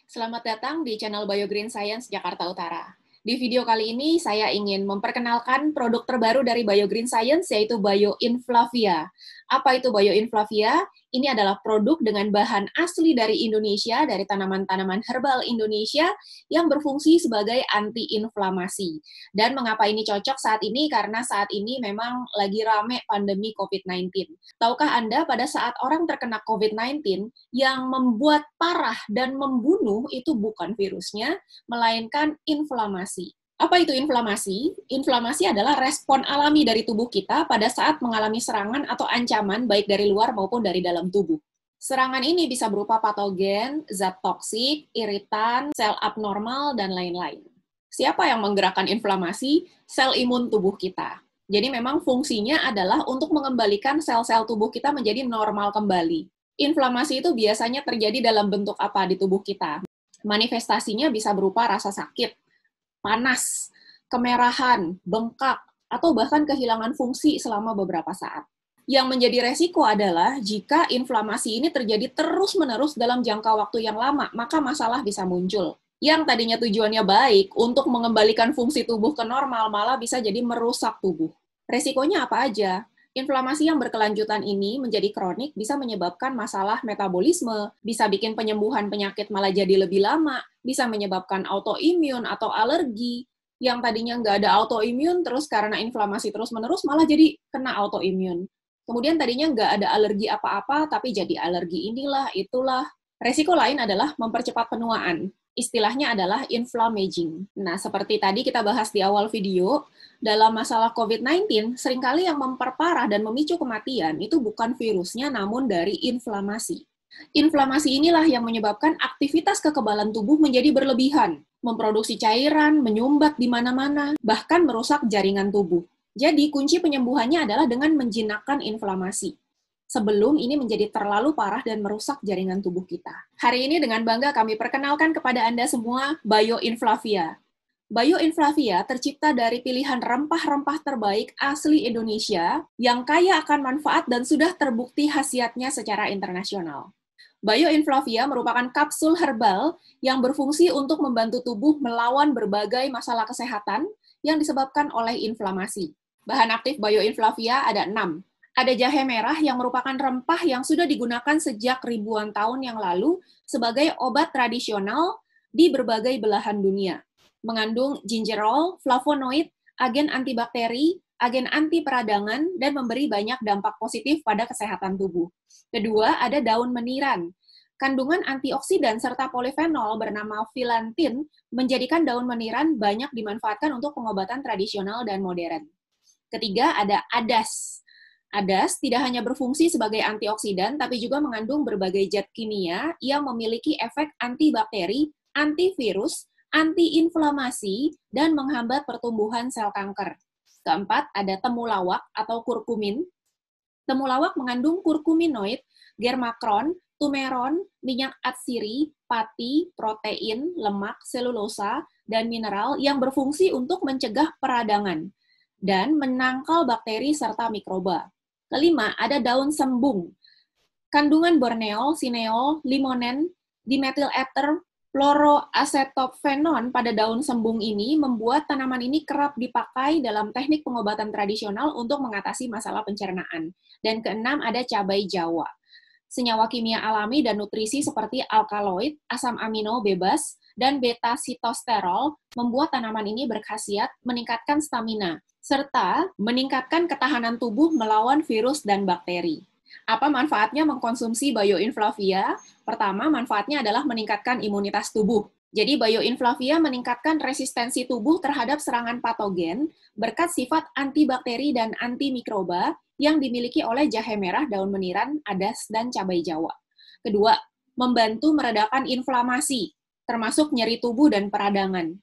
Selamat datang di channel BioGreen Science Jakarta Utara. Di video kali ini, saya ingin memperkenalkan produk terbaru dari BioGreen Science, yaitu BioInflavia. Apa itu BioInflavia? Ini adalah produk dengan bahan asli dari Indonesia, dari tanaman-tanaman herbal Indonesia, yang berfungsi sebagai anti-inflamasi. Dan mengapa ini cocok saat ini? Karena saat ini memang lagi rame pandemi COVID-19. Tahukah Anda pada saat orang terkena COVID-19, yang membuat parah dan membunuh itu bukan virusnya, melainkan inflamasi. Apa itu inflamasi? Inflamasi adalah respon alami dari tubuh kita pada saat mengalami serangan atau ancaman baik dari luar maupun dari dalam tubuh. Serangan ini bisa berupa patogen, zat toksik, iritan, sel abnormal, dan lain-lain. Siapa yang menggerakkan inflamasi? Sel imun tubuh kita. Jadi memang fungsinya adalah untuk mengembalikan sel-sel tubuh kita menjadi normal kembali. Inflamasi itu biasanya terjadi dalam bentuk apa di tubuh kita? Manifestasinya bisa berupa rasa sakit, panas, kemerahan, bengkak, atau bahkan kehilangan fungsi selama beberapa saat. Yang menjadi resiko adalah jika inflamasi ini terjadi terus-menerus dalam jangka waktu yang lama, maka masalah bisa muncul. Yang tadinya tujuannya baik untuk mengembalikan fungsi tubuh ke normal, malah bisa jadi merusak tubuh. Resikonya apa aja? Inflamasi yang berkelanjutan ini menjadi kronik bisa menyebabkan masalah metabolisme, bisa bikin penyembuhan penyakit malah jadi lebih lama, bisa menyebabkan autoimun atau alergi, yang tadinya nggak ada autoimun, terus karena inflamasi terus-menerus malah jadi kena autoimun. Kemudian tadinya nggak ada alergi apa-apa, tapi jadi alergi inilah, itulah. Resiko lain adalah mempercepat penuaan. Istilahnya adalah inflammaging. Nah, seperti tadi kita bahas di awal video, dalam masalah COVID-19, seringkali yang memperparah dan memicu kematian itu bukan virusnya, namun dari inflamasi. Inflamasi inilah yang menyebabkan aktivitas kekebalan tubuh menjadi berlebihan, memproduksi cairan, menyumbat di mana-mana, bahkan merusak jaringan tubuh. Jadi, kunci penyembuhannya adalah dengan menjinakkan inflamasi, sebelum ini menjadi terlalu parah dan merusak jaringan tubuh kita. Hari ini dengan bangga kami perkenalkan kepada Anda semua BioInflavia. BioInflavia tercipta dari pilihan rempah-rempah terbaik asli Indonesia yang kaya akan manfaat dan sudah terbukti khasiatnya secara internasional. BioInflavia merupakan kapsul herbal yang berfungsi untuk membantu tubuh melawan berbagai masalah kesehatan yang disebabkan oleh inflamasi. Bahan aktif BioInflavia ada 6. Ada jahe merah yang merupakan rempah yang sudah digunakan sejak ribuan tahun yang lalu sebagai obat tradisional di berbagai belahan dunia. Mengandung gingerol, flavonoid, agen antibakteri, agen anti peradangan, dan memberi banyak dampak positif pada kesehatan tubuh. Kedua, ada daun meniran. Kandungan antioksidan serta polifenol bernama filantin menjadikan daun meniran banyak dimanfaatkan untuk pengobatan tradisional dan modern. Ketiga, ada adas. Adas tidak hanya berfungsi sebagai antioksidan, tapi juga mengandung berbagai zat kimia yang memiliki efek antibakteri, antivirus, antiinflamasi, dan menghambat pertumbuhan sel kanker. Keempat, ada temulawak atau kurkumin. Temulawak mengandung kurkuminoid, germakron, tumeron, minyak atsiri, pati, protein, lemak, selulosa, dan mineral yang berfungsi untuk mencegah peradangan dan menangkal bakteri serta mikroba. Kelima, ada daun sembung. Kandungan borneol, sineol, limonen, dimethyl ether, fluoroacetophenon pada daun sembung ini membuat tanaman ini kerap dipakai dalam teknik pengobatan tradisional untuk mengatasi masalah pencernaan. Dan keenam, ada cabai Jawa. Senyawa kimia alami dan nutrisi seperti alkaloid, asam amino bebas, dan beta-sitosterol membuat tanaman ini berkhasiat meningkatkan stamina, serta meningkatkan ketahanan tubuh melawan virus dan bakteri. Apa manfaatnya mengkonsumsi BioInflavia? Pertama, manfaatnya adalah meningkatkan imunitas tubuh. Jadi BioInflavia meningkatkan resistensi tubuh terhadap serangan patogen berkat sifat antibakteri dan antimikroba yang dimiliki oleh jahe merah, daun meniran, adas, dan cabai Jawa. Kedua, membantu meredakan inflamasi, termasuk nyeri tubuh dan peradangan.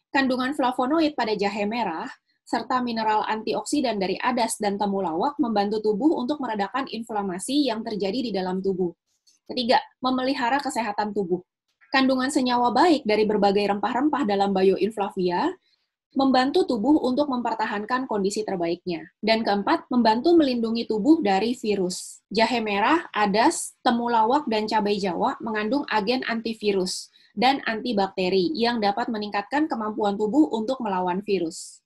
Kandungan flavonoid pada jahe merah serta mineral antioksidan dari adas dan temulawak membantu tubuh untuk meredakan inflamasi yang terjadi di dalam tubuh. Ketiga, memelihara kesehatan tubuh. Kandungan senyawa baik dari berbagai rempah-rempah dalam BioInflavia membantu tubuh untuk mempertahankan kondisi terbaiknya. Dan keempat, membantu melindungi tubuh dari virus. Jahe merah, adas, temulawak, dan cabai Jawa mengandung agen antivirus dan antibakteri yang dapat meningkatkan kemampuan tubuh untuk melawan virus.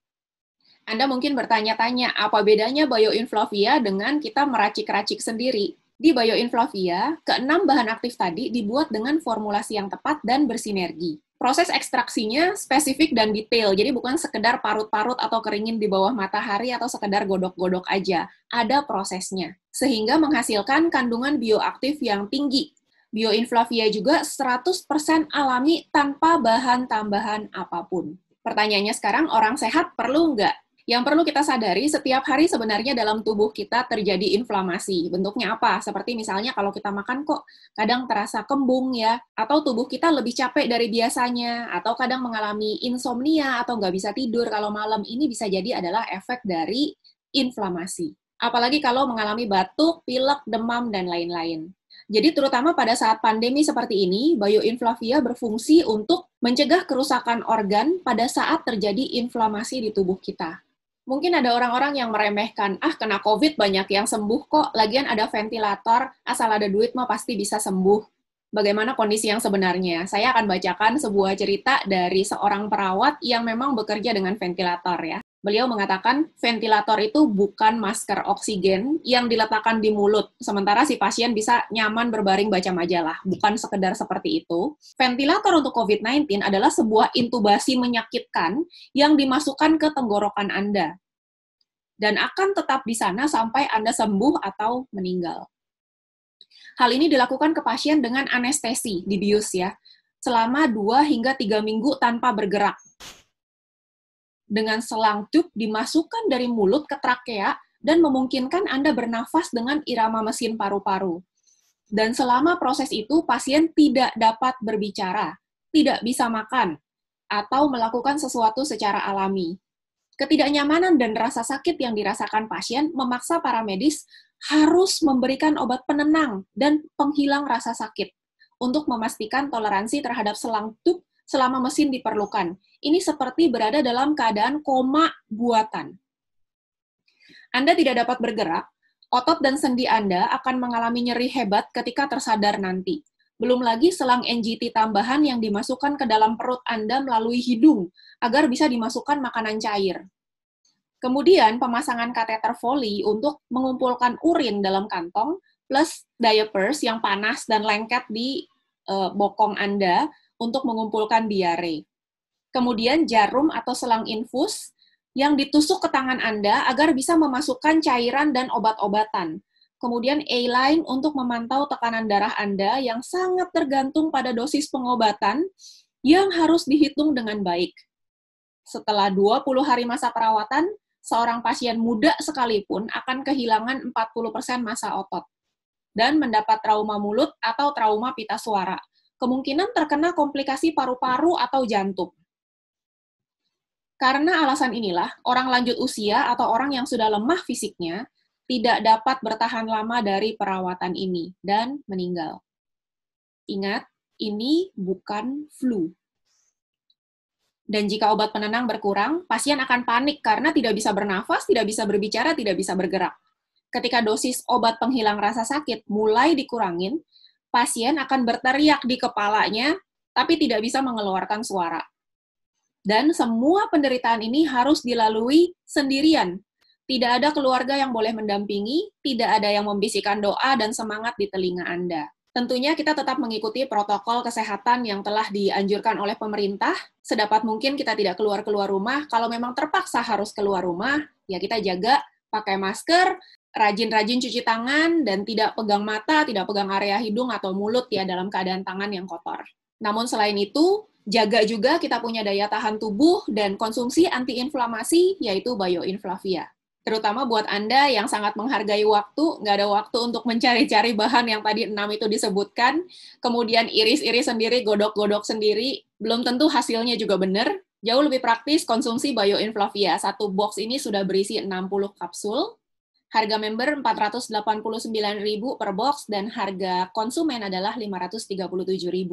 Anda mungkin bertanya-tanya, apa bedanya bioinflavia dengan kita meracik-racik sendiri? Di bioinflavia, keenam bahan aktif tadi dibuat dengan formulasi yang tepat dan bersinergi. Proses ekstraksinya spesifik dan detail, jadi bukan sekedar parut-parut atau keringin di bawah matahari atau sekedar godok-godok aja. Ada prosesnya, sehingga menghasilkan kandungan bioaktif yang tinggi. Bioinflavia juga 100% alami tanpa bahan tambahan apapun. Pertanyaannya sekarang, orang sehat perlu nggak? Yang perlu kita sadari, setiap hari sebenarnya dalam tubuh kita terjadi inflamasi. Bentuknya apa? Seperti misalnya kalau kita makan kok kadang terasa kembung ya, atau tubuh kita lebih capek dari biasanya, atau kadang mengalami insomnia atau nggak bisa tidur kalau malam. Ini bisa jadi adalah efek dari inflamasi. Apalagi kalau mengalami batuk, pilek, demam, dan lain-lain. Jadi terutama pada saat pandemi seperti ini, bioinflavia berfungsi untuk mencegah kerusakan organ pada saat terjadi inflamasi di tubuh kita. Mungkin ada orang-orang yang meremehkan, kena COVID banyak yang sembuh kok, lagian ada ventilator, asal ada duit mah pasti bisa sembuh. Bagaimana kondisi yang sebenarnya? Saya akan bacakan sebuah cerita dari seorang perawat yang memang bekerja dengan ventilator ya. Beliau mengatakan ventilator itu bukan masker oksigen yang diletakkan di mulut, sementara si pasien bisa nyaman berbaring baca majalah. Bukan sekedar seperti itu. Ventilator untuk COVID-19 adalah sebuah intubasi menyakitkan yang dimasukkan ke tenggorokan Anda. Dan akan tetap di sana sampai Anda sembuh atau meninggal. Hal ini dilakukan ke pasien dengan anestesi, dibius ya, selama 2 hingga 3 minggu tanpa bergerak. Dengan selang tube dimasukkan dari mulut ke trakea dan memungkinkan Anda bernafas dengan irama mesin paru-paru. Dan selama proses itu, pasien tidak dapat berbicara, tidak bisa makan, atau melakukan sesuatu secara alami. Ketidaknyamanan dan rasa sakit yang dirasakan pasien memaksa para medis harus memberikan obat penenang dan penghilang rasa sakit untuk memastikan toleransi terhadap selang tube selama mesin diperlukan. Ini seperti berada dalam keadaan koma buatan. Anda tidak dapat bergerak, otot dan sendi Anda akan mengalami nyeri hebat ketika tersadar nanti. Belum lagi selang NGT tambahan yang dimasukkan ke dalam perut Anda melalui hidung, agar bisa dimasukkan makanan cair. Kemudian, pemasangan kateter Foley untuk mengumpulkan urin dalam kantong, plus diapers yang panas dan lengket di bokong Anda untuk mengumpulkan diare. Kemudian jarum atau selang infus yang ditusuk ke tangan Anda agar bisa memasukkan cairan dan obat-obatan. Kemudian A-line untuk memantau tekanan darah Anda yang sangat tergantung pada dosis pengobatan yang harus dihitung dengan baik. Setelah 20 hari masa perawatan, seorang pasien muda sekalipun akan kehilangan 40% massa otot dan mendapat trauma mulut atau trauma pita suara. Kemungkinan terkena komplikasi paru-paru atau jantung. Karena alasan inilah, orang lanjut usia atau orang yang sudah lemah fisiknya tidak dapat bertahan lama dari perawatan ini dan meninggal. Ingat, ini bukan flu. Dan jika obat penenang berkurang, pasien akan panik karena tidak bisa bernafas, tidak bisa berbicara, tidak bisa bergerak. Ketika dosis obat penghilang rasa sakit mulai dikurangin, pasien akan berteriak di kepalanya, tapi tidak bisa mengeluarkan suara. Dan semua penderitaan ini harus dilalui sendirian. Tidak ada keluarga yang boleh mendampingi, tidak ada yang membisikkan doa dan semangat di telinga Anda. Tentunya kita tetap mengikuti protokol kesehatan yang telah dianjurkan oleh pemerintah. Sedapat mungkin kita tidak keluar-keluar rumah. Kalau memang terpaksa harus keluar rumah, ya kita jaga pakai masker, rajin-rajin cuci tangan, dan tidak pegang mata, tidak pegang area hidung atau mulut ya dalam keadaan tangan yang kotor. Namun selain itu, jaga juga kita punya daya tahan tubuh dan konsumsi antiinflamasi, yaitu bioinflavia. Terutama buat Anda yang sangat menghargai waktu, nggak ada waktu untuk mencari-cari bahan yang tadi 6 itu disebutkan, kemudian iris-iris sendiri, godok-godok sendiri, belum tentu hasilnya juga benar. Jauh lebih praktis konsumsi bioinflavia. Satu box ini sudah berisi 60 kapsul, harga member Rp489.000 per box, dan harga konsumen adalah Rp537.000.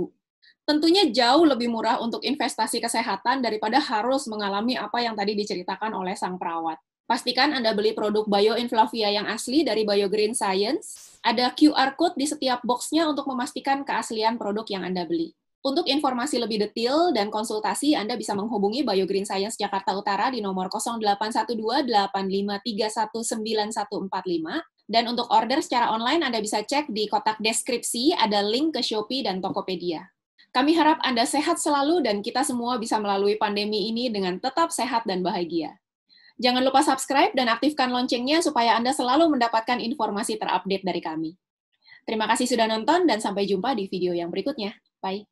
Tentunya jauh lebih murah untuk investasi kesehatan daripada harus mengalami apa yang tadi diceritakan oleh sang perawat. Pastikan Anda beli produk bioinflavia yang asli dari BioGreen Science. Ada QR Code di setiap boxnya untuk memastikan keaslian produk yang Anda beli. Untuk informasi lebih detail dan konsultasi, Anda bisa menghubungi BioGreen Science Jakarta Utara di nomor 0812-8531-9145. Dan untuk order secara online, Anda bisa cek di kotak deskripsi, ada link ke Shopee dan Tokopedia. Kami harap Anda sehat selalu dan kita semua bisa melalui pandemi ini dengan tetap sehat dan bahagia. Jangan lupa subscribe dan aktifkan loncengnya supaya Anda selalu mendapatkan informasi terupdate dari kami. Terima kasih sudah nonton dan sampai jumpa di video yang berikutnya. Bye.